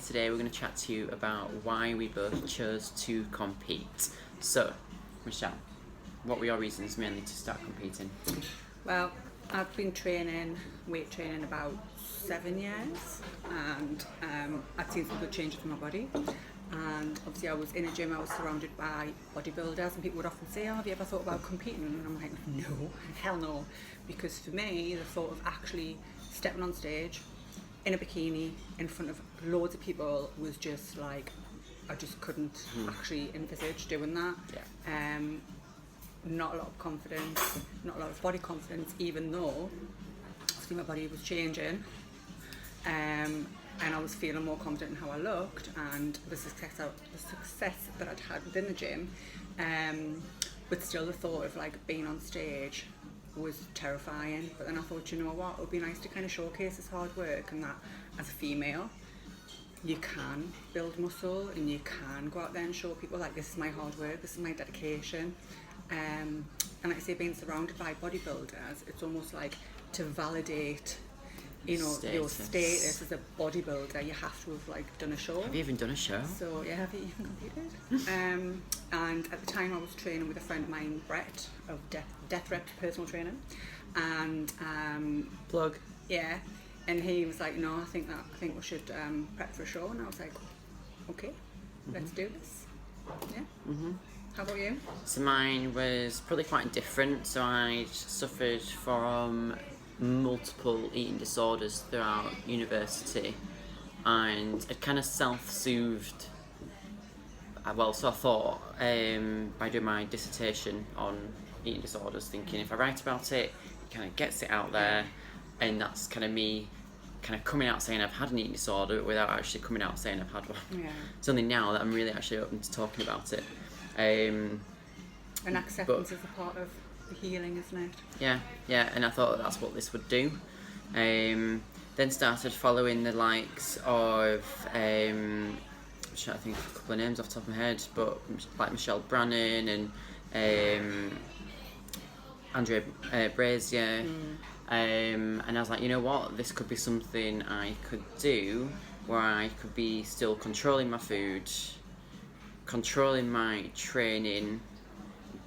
today we're going to chat to you about why we both chose to compete. So, Michelle, what were your reasons mainly to start competing? Well, I've been weight training about 7 years, and I'd seen some good changes in my body. And obviously I was in a gym, I was surrounded by bodybuilders, and people would often say, oh, have you ever thought about competing? And I'm like, no, hell no. Because for me, the thought of actually stepping on stage in a bikini in front of loads of people was just like, I just couldn't actually envisage doing that. Yeah. Not a lot of confidence, not a lot of body confidence, even though obviously my body was changing. And I was feeling more confident in how I looked and the success that I'd had within the gym. But still the thought of like being on stage was terrifying. But then I thought, you know what, it would be nice to kind of showcase this hard work, and that as a female you can build muscle and you can go out there and show people like, this is my hard work, this is my dedication. And like I say, being surrounded by bodybuilders, it's almost like to validate, you know, your status as a bodybuilder, you have to have like done a show. Have you even done a show? So yeah, have you even competed? And at the time I was training with a friend of mine, Brett, of Death Rep Personal Training, and Plug. yeah, and he was like, no, I think we should prep for a show, and I was like, okay, let's do this. Yeah. How about you? So mine was probably quite different. So I suffered from multiple eating disorders throughout university, and it kind of self-soothed. So I thought by doing my dissertation on eating disorders, thinking if I write about it, it kind of gets it out there, and that's kind of me kind of coming out saying I've had an eating disorder without actually coming out saying I've had one. Yeah. It's only now that I'm really actually open to talking about it. And acceptance is a part of the healing, isn't it? Yeah, and I thought that's what this would do. Then started following the likes of, I'm trying to think of a couple of names off the top of my head, but like Michelle Brannon and Andrea Brazier. And I was like, you know what, this could be something I could do where I could be still controlling my food, controlling my training,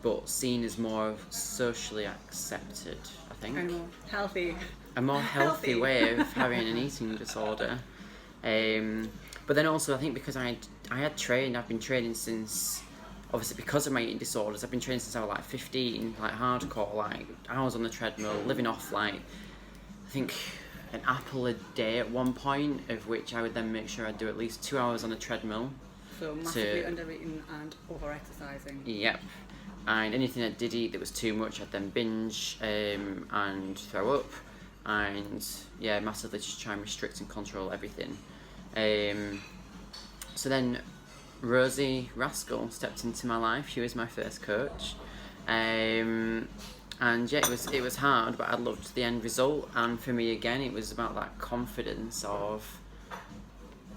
but seen as more socially accepted, I think. And more healthy. A more healthy way of having an eating disorder. But then also I think because I've been training since, obviously because of my eating disorders, I've been training since I was like 15, like hardcore, like I was on the treadmill, living off like, I think an apple a day at one point, of which I would then make sure I'd do at least 2 hours on a treadmill. So massively under-eating and over-exercising. Yep. And anything I did eat that was too much, I'd then binge and throw up, and yeah, massively just try and restrict and control everything. So then Rosie Rascal stepped into my life. She was my first coach, and yeah, it was hard, but I loved the end result. And for me, again, it was about that confidence of,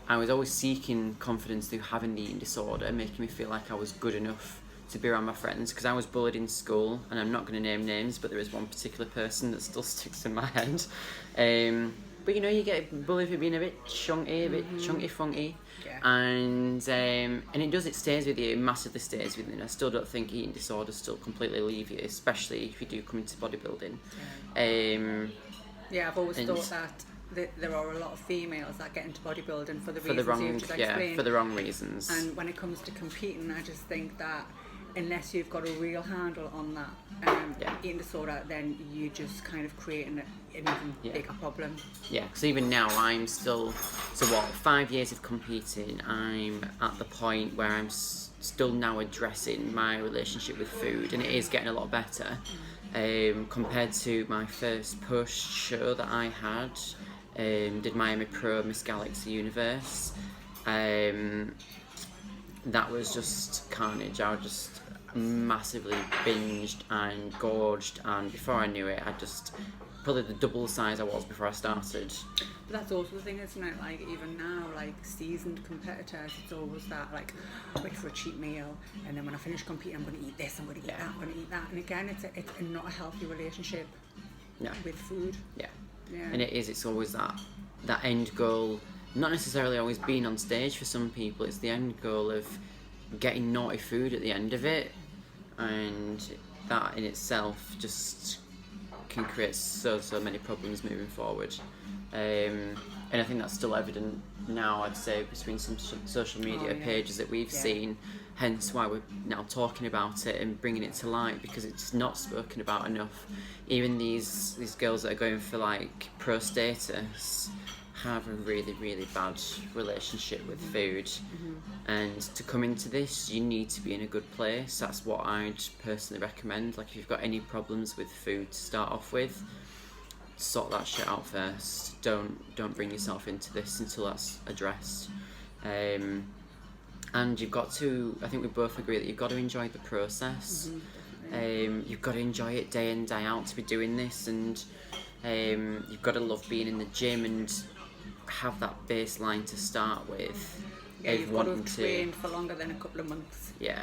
I was always seeking confidence through having the eating disorder, making me feel like I was good enough to be around my friends, because I was bullied in school, and I'm not going to name names, but there is one particular person that still sticks in my head. But you know, you get bullied for being a bit chunky, chunky funky, Yeah. and it stays with you, massively stays with you. And I still don't think eating disorders still completely leave you, especially if you do come into bodybuilding. Yeah, I've always thought that there are a lot of females that get into bodybuilding for the reasons you've just explained. For the wrong reasons. And when it comes to competing, I just think that unless you've got a real handle on that eating disorder, then you just kind of create an even bigger problem. Yeah, because even now I'm still, 5 years of competing, I'm at the point where I'm still now addressing my relationship with food, and it is getting a lot better. Compared to my first post show that I had, did Miami Pro Miss Galaxy Universe. That was just carnage. I just massively binged and gorged, and before I knew it, I just probably the double the size I was before I started. But that's also the thing, isn't it? Like even now, like seasoned competitors, it's always that like wait for a cheat meal, and then when I finish competing, I'm going to eat this, I'm going to eat that, I'm going to eat that, and again, it's not a healthy relationship with food. Yeah. And it's always that end goal not necessarily always being on stage for some people. It's the end goal of getting naughty food at the end of it, and that in itself just can create so many problems moving forward. And I think that's still evident now, I'd say, between some social media pages that we've seen, hence why we're now talking about it and bringing it to light, because it's not spoken about enough. Even these girls that are going for like pro status have a really bad relationship with food, and to come into this you need to be in a good place. That's what I'd personally recommend. Like, if you've got any problems with food to start off with, sort that shit out first. Don't bring yourself into this until that's addressed. And you've got to, I think we both agree that you've got to enjoy the process. You've got to enjoy it day in, day out to be doing this, and you've got to love being in the gym and have that baseline to start with. Yeah, you've got to have trained for longer than a couple of months. Yeah.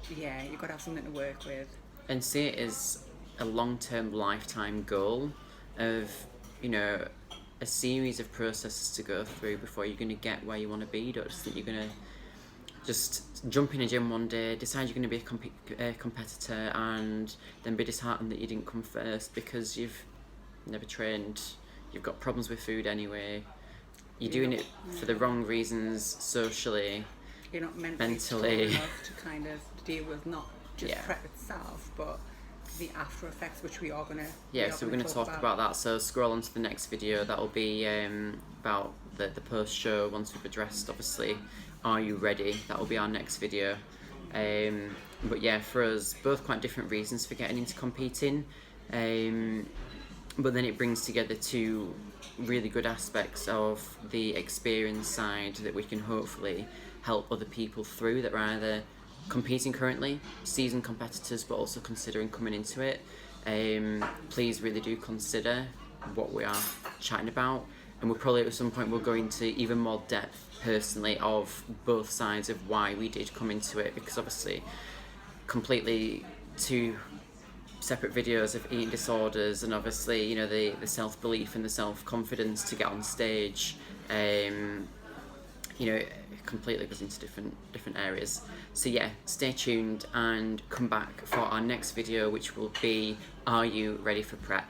You've got to have something to work with. And see it as a long-term lifetime goal of, you know, a series of processes to go through before you're going to get where you want to be. You don't just think you're going to just jump in a gym one day, decide you're going to be a competitor, and then be disheartened that you didn't come first because you've never trained, you've got problems with food anyway, you're doing it for the wrong reasons socially, you're not mentally strong enough to kind of deal with not just prep itself, but the after effects, which we are going to so we're going to talk about that. So scroll on to the next video. That will be about the post show. Once we've addressed, obviously, are you ready? That will be our next video. But yeah, for us, both quite different reasons for getting into competing, but then it brings together two really good aspects of the experience side that we can hopefully help other people through that are either competing currently, seasoned competitors, but also considering coming into it. Please really do consider what we are chatting about, and we'll probably at some point we'll go into even more depth personally of both sides of why we did come into it, because obviously completely two separate videos of eating disorders, and obviously, you know, the self-belief and the self-confidence to get on stage, you know, it completely goes into different areas. So yeah, stay tuned and come back for our next video, which will be, are you ready for prep?